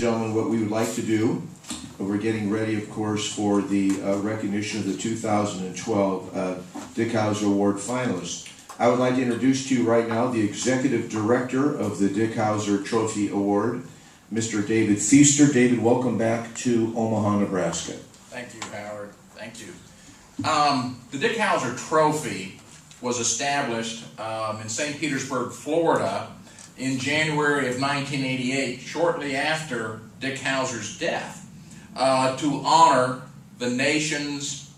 Gentlemen, what we would like to do, we're getting ready, of course, for the recognition of the 2012 Dick Howser Award finalists. I would like to introduce to you right now the Executive Director of the Dick Howser Trophy Award, Mr. David Feaster. David, welcome back to Omaha, Nebraska. Thank you, Howard. Thank you. The Dick Howser Trophy was established in St. Petersburg, Florida in January of 1988, shortly after Dick Howser's death, to honor the nation's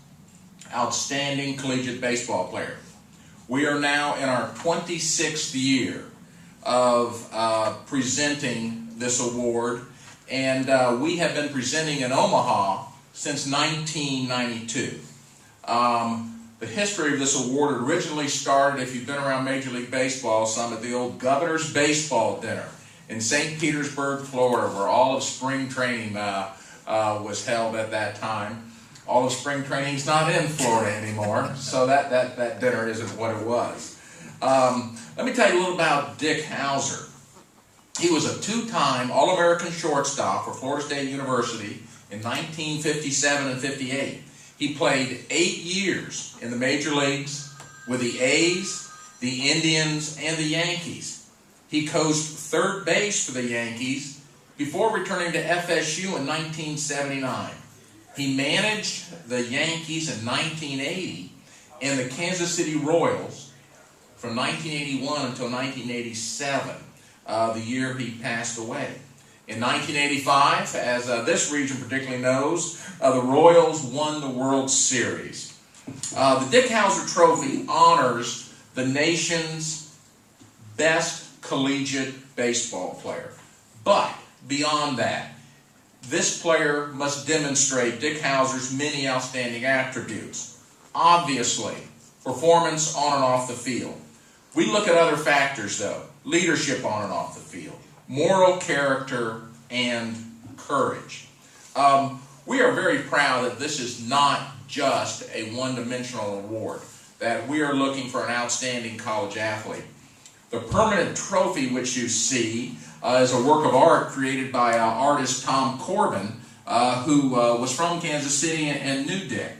outstanding collegiate baseball player. We are now in our 26th year of presenting this award, and we have been presenting in Omaha since 1992. The history of this award originally started, if you've been around Major League Baseball, some at the old Governor's Baseball Dinner in St. Petersburg, Florida, where all of spring training was held at that time. All of spring training's not in Florida anymore, so that dinner isn't what it was. Let me tell you a little about Dick Howser. He was a two-time All-American shortstop for Florida State University in 1957 and 58. He played 8 years in the major leagues with the A's, the Indians, and the Yankees. He coached third base for the Yankees before returning to FSU in 1979. He managed the Yankees in 1980 and the Kansas City Royals from 1981 until 1987, the year he passed away. In 1985, as this region particularly knows, the Royals won the World Series. The Dick Howser Trophy honors the nation's best collegiate baseball player. But beyond that, this player must demonstrate Dick Howser's many outstanding attributes. Obviously, performance on and off the field. We look at other factors, though. Leadership on and off the field. Moral character, and courage. We are very proud that this is not just a one-dimensional award, that we are looking for an outstanding college athlete. The permanent trophy which you see is a work of art created by artist Tom Corbin, who was from Kansas City and knew Dick.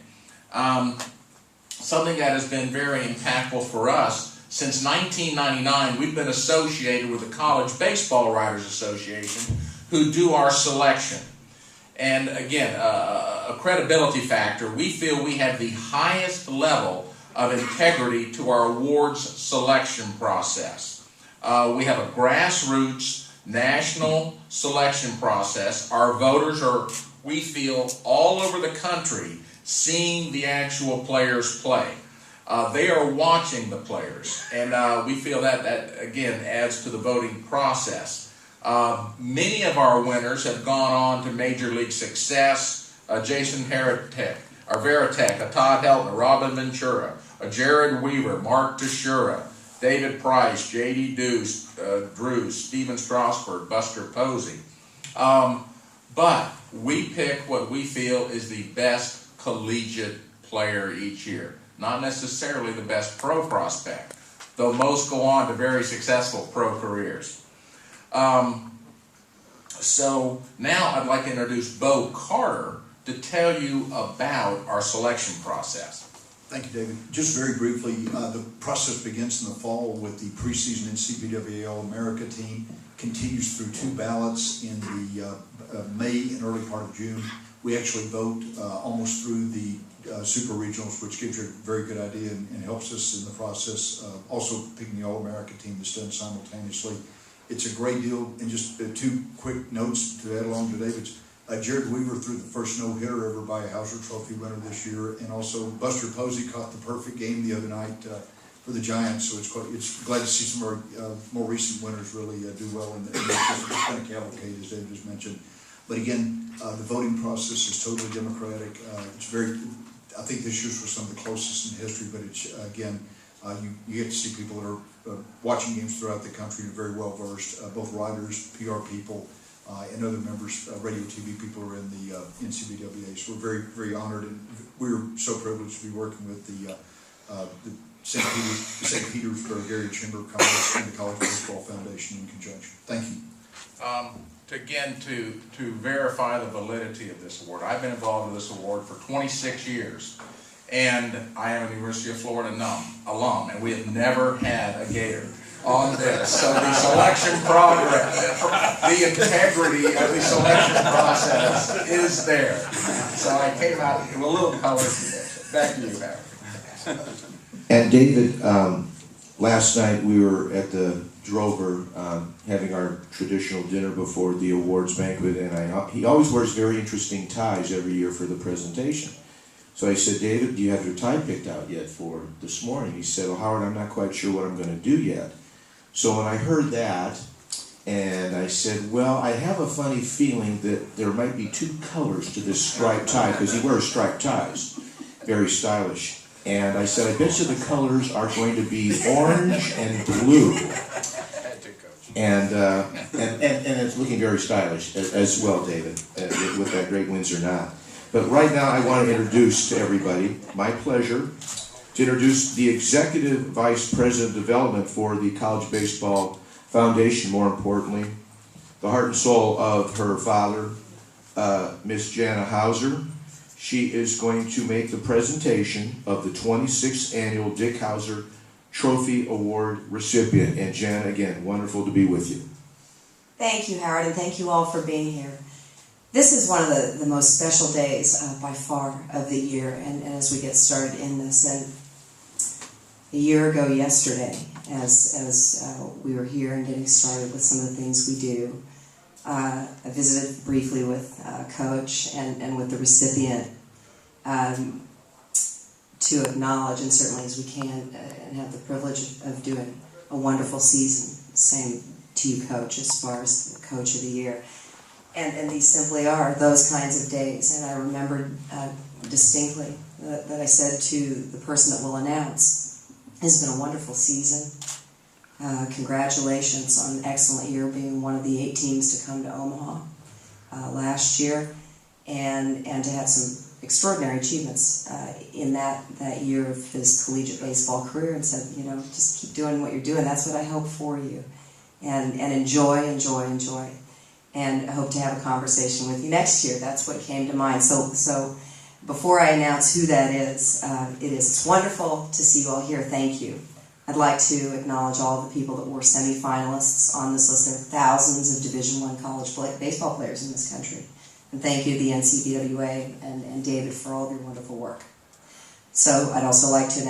Something that has been very impactful for us. Since 1999, we've been associated with the College Baseball Writers Association, who do our selection. And again, a credibility factor, we feel we have the highest level of integrity to our awards selection process. We have a grassroots national selection process. Our voters are, we feel, all over the country seeing the actual players play. They are watching the players, and we feel that again adds to the voting process. Many of our winners have gone on to major league success. Jason Veritek, Todd Helton, Robin Ventura, Jared Weaver, Mark Teixeira, David Price, J.D. Drews, Steven Strasburg, Buster Posey. But we pick what we feel is the best collegiate player each year. Not necessarily the best pro prospect, though most go on to very successful pro careers. So now I'd like to introduce Bo Carter to tell you about our selection process. Thank you, David. Just very briefly, the process begins in the fall with the preseason NCBWA All-America team, continues through 2 ballots in the May and early part of June. We actually vote almost through the super regionals, which gives you a very good idea and helps us in the process. Also picking the All-America team that's done simultaneously. It's a great deal. And just 2 quick notes to add along to David's. Jared Weaver threw the first no-hitter ever by a Howser Trophy winner this year, and also Buster Posey caught the perfect game the other night for the Giants. So it's glad to see some of our more recent winners really do well in this kind of cavalcade, as David just mentioned. But again, the voting process is totally democratic. It's very, I think this year's was some of the closest in history, but it's, again, you get to see people that are watching games throughout the country and are very well versed, both writers, PR people, and other members, radio, TV people who are in the NCBWA. So we're very, very honored, and we're so privileged to be working with the St. Petersburg Area Chamber of Commerce and the College Baseball Foundation in conjunction. Thank you. to verify the validity of this award. I've been involved with this award for 26 years, and I am a University of Florida alum, and we have never had a Gator on this. So the selection progress, the integrity of the selection process is there. So I came out with a little color. Back to you, Howard. And David, last night we were at the Drover having our traditional dinner before the awards banquet, and he always wears very interesting ties every year for the presentation. So I said, David, do you have your tie picked out yet for this morning? He said, well, Howard, I'm not quite sure what I'm going to do yet. So when I heard that, and I said, well, I have a funny feeling that there might be two colors to this striped tie, because he wears striped ties, very stylish. And I said, I bet you the colors are going to be orange and blue. And it's looking very stylish as well, David, with that great Windsor knot. But right now I want to introduce to everybody, my pleasure, to introduce the Executive Vice President of Development for the College Baseball Foundation, more importantly, the heart and soul of her father, Miss Jana Howser. She is going to make the presentation of the 26th Annual Dick Howser Trophy Award recipient. And Jana, again, wonderful to be with you. Thank you, Howard, and thank you all for being here. This is one of the most special days by far of the year, and as we get started in this. And a year ago yesterday, as we were here and getting started with some of the things we do, I visited briefly with Coach and with the recipient to acknowledge, and certainly as we can, and have the privilege of doing a wonderful season. Same to you, Coach, as far as the Coach of the Year. And these simply are those kinds of days. And I remember distinctly that I said to the person that will announce, it's been a wonderful season. Congratulations on an excellent year, being one of the 8 teams to come to Omaha last year, and to have some extraordinary achievements in that year of his collegiate baseball career, and said, you know, just keep doing what you're doing. That's what I hope for you, and enjoy. And I hope to have a conversation with you next year. That's what came to mind. So before I announce who that is, it's wonderful to see you all here. Thank you. I'd like to acknowledge all the people that were semifinalists on this list. There are thousands of Division I college baseball players in this country. And thank you to the NCBWA and David for all of your wonderful work. So I'd also like to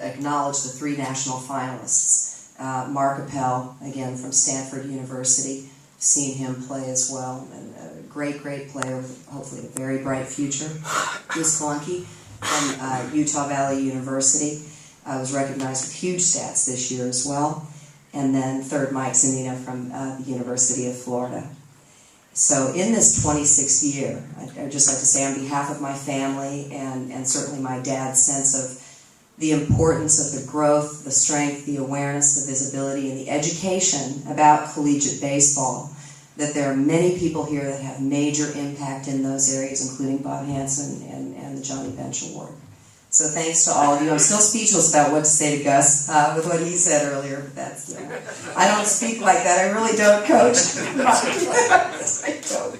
acknowledge the 3 national finalists. Mark Appel, again from Stanford University. Seen him play as well, and a great player with hopefully a very bright future. Bruce Kalunke from Utah Valley University was recognized with huge stats this year as well. And then third, Mike Zanino from the University of Florida. So in this 26th year, I'd just like to say on behalf of my family and certainly my dad's sense of the importance of the growth, the strength, the awareness, the visibility, and the education about collegiate baseball, that there are many people here that have major impact in those areas, including Bob Hansen and the Johnny Bench Award. So thanks to all of you. I'm still speechless about what to say to Gus with what he said earlier. That's, I don't speak like that. I really don't, Coach. I don't.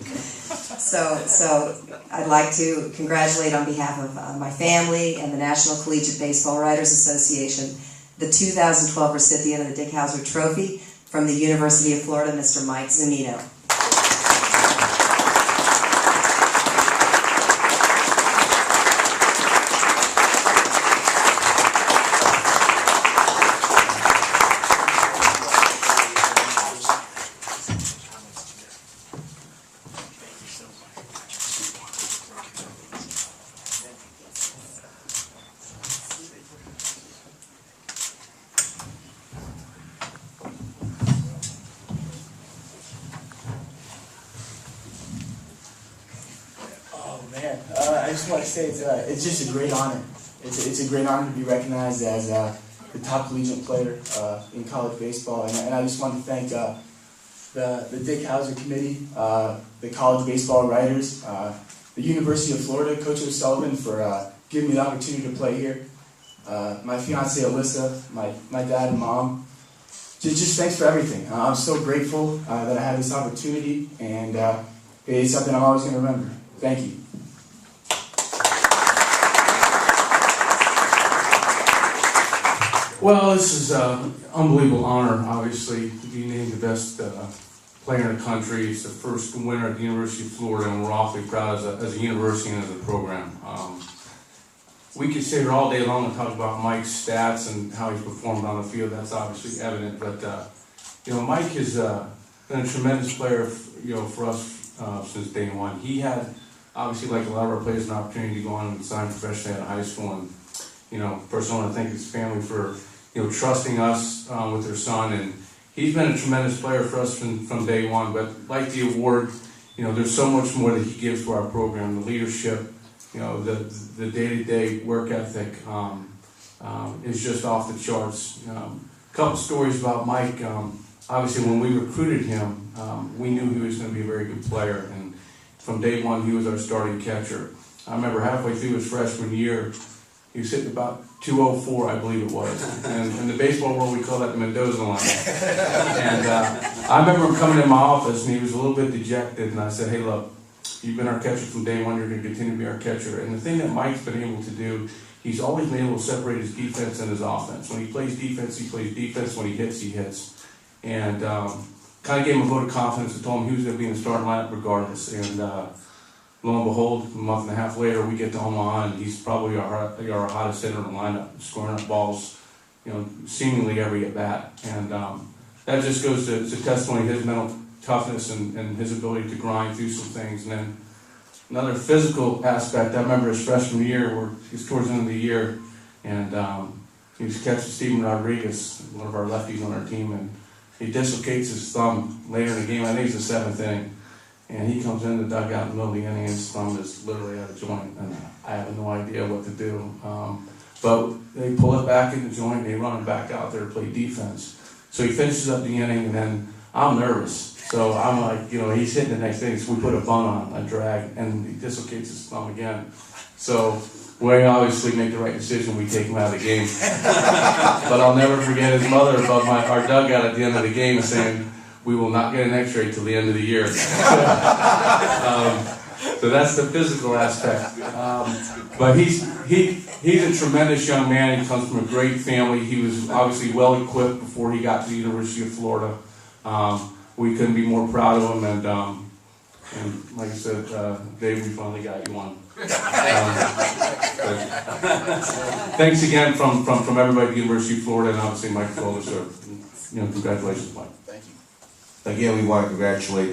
So I'd like to congratulate on behalf of my family and the National Collegiate Baseball Writers Association the 2012 recipient of the Dick Howser Trophy from the University of Florida, Mr. Mike Zanino. I just want to say it's just a great honor. It's a great honor to be recognized as the top collegiate player in college baseball, and I just want to thank the Dick Howser Committee, the college baseball writers, the University of Florida, Coach O'Sullivan for giving me the opportunity to play here, my fiancée Alyssa, my dad and mom, just thanks for everything. I'm so grateful that I had this opportunity, and it's something I'm always going to remember. Thank you. Well, this is an unbelievable honor, obviously, to be named the best player in the country. It's the first winner at the University of Florida, and we're awfully proud as a university and as a program. We could sit here all day long and talk about Mike's stats and how he's performed on the field. That's obviously evident, but Mike has been a tremendous player, for us since day one. He had, obviously, like a lot of our players, an opportunity to go on and sign professionally out of high school, and first I want to thank his family for trusting us with their son, and he's been a tremendous player for us from day one. But like the award, there's so much more that he gives to our program. The leadership, the day-to-day work ethic is just off the charts. A couple stories about Mike. Obviously, when we recruited him, we knew he was going to be a very good player, and from day one, he was our starting catcher. I remember halfway through his freshman year, he was hitting about 204, I believe it was. And in the baseball world, we call that the Mendoza line. And I remember him coming in my office, and he was a little bit dejected, and I said, hey, look, you've been our catcher from day one, you're going to continue to be our catcher. And the thing that Mike's been able to do, he's always been able to separate his defense and his offense. When he plays defense, he plays defense. When he hits. And kind of gave him a vote of confidence and told him he was going to be in the starting lineup regardless. And lo and behold, a month and a half later, we get to Omaha, and he's probably our hottest hitter in the lineup, scoring up balls, seemingly every at bat. And that just goes to testimony his mental toughness and his ability to grind through some things. And then another physical aspect, I remember his freshman year, where he was towards the end of the year, and he was catching Steven Rodriguez, one of our lefties on our team, and he dislocates his thumb later in the game. I think it's the seventh inning. And he comes in the dugout in the middle of the inning, and his thumb is literally out of joint, and I have no idea what to do. But they pull it back in the joint, and they run him back out there to play defense. So he finishes up the inning, and then I'm nervous. So I'm like, he's hitting the next inning, so we put a bunt on, a drag, and he dislocates his thumb again. So we obviously make the right decision, we take him out of the game. But I'll never forget his mother above our dugout at the end of the game saying, we will not get an x-ray till the end of the year. So that's the physical aspect. But he's a tremendous young man. He comes from a great family. He was obviously well equipped before he got to the University of Florida. We couldn't be more proud of him. And like I said, Dave, we finally got you one. Thanks again from everybody at the University of Florida, and obviously Mike Fuller. So, congratulations, Mike. Thank you. Again, we want to congratulate